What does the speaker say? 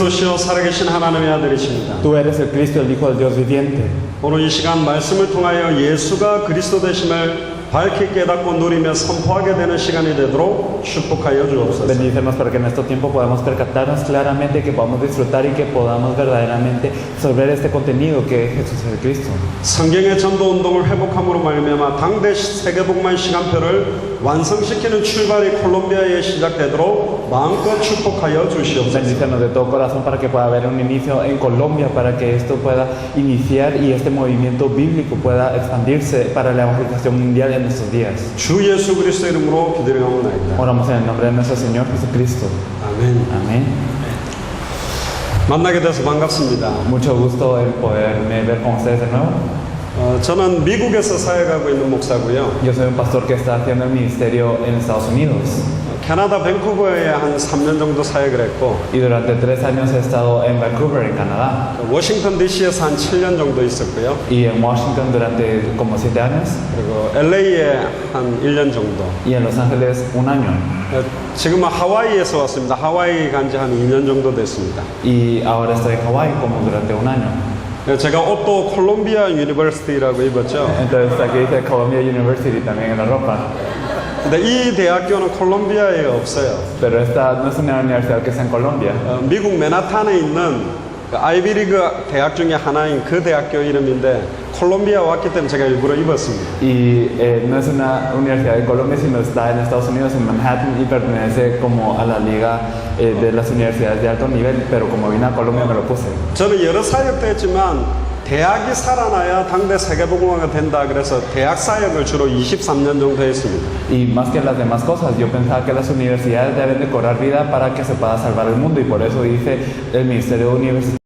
그리스도시요 살아계신 하나님의 아들이십니다. Tú eres el Cristo, el Hijo del Dios viviente. 오늘 이 시간 말씀을 통하여 예수가 그리스도 되심을 밝히 깨닫고 누리며 선포하게 되는 시간이 되도록 축복하여 주옵소서. Bendícenos para que en este tiempo podamos percatarnos claramente, que podamos disfrutar y que podamos verdaderamente absorber este contenido que es Jesús el Cristo. 성경의 전도 운동을 회복함으로 말미암아 당대 세계복음화 시간표를 완성시키는 출발이 콜롬비아에 시작되도록 마음껏 축복하여 주시옵소서. Bendícenos de todo corazón para que pueda haber un inicio en Colombia, para que esto pueda iniciar y este movimiento bíblico pueda expandirse para la evangelización mundial en estos días. 주 예수 그리스도 이름으로 기도드리옵나이다. Oramos en el nombre de nuestro Señor Jesucristo. 아멘. Amén. 만나게 돼서 반갑습니다. Mucho gusto en poderme ver con ustedes de nuevo. 저는 미국에서 사역하고 있는 목사고요. Yo soy un pastor que está haciendo el ministerio en Estados Unidos. 캐나다 밴쿠버에 한 3년 정도 사역을 했고 Y durante 3 años he estado en Vancouver, en Canadá. 워싱턴 DC에서 한 7년 정도 있었고요. Y en Washington durante como 7 años. 그리고 LA에 한 1년 정도. Y en Los Ángeles 1 año. 지금은 하와이에서 왔습니다. 하와이 간 지 한 2년 정도 됐습니다. Y ahora estoy en Hawái como durante 1 año. 제가 옷도 콜롬비아 유니버시티라고 입었죠. Entonces aquí dice Columbia University también en la ropa. 근데 이 대학교는 콜롬비아에 없어요. Pero esta no es una universidad que está en Colombia. 미국 맨하탄에 있는 그 아이비리그 대학 중에 하나인 그 대학교 이름인데 콜롬비아 왔기 때문에 제가 일부러 입었습니다. Y no es una universidad de Colombia, sino está en Estados Unidos, en Manhattan, y pertenece como a la liga de las universidades de alto nivel, pero como vine a Colombia me lo puse. 저는 여러 사역도 했지만 대학이 살아나야 당대 세계복음화가 된다 그래서 대학 사역을 주로 23년 정도 했습니다. Y más que las demás cosas, yo pensaba que las universidades deben de cobrar vida para que se pueda salvar el mundo, y por eso hice el ministerio universitario.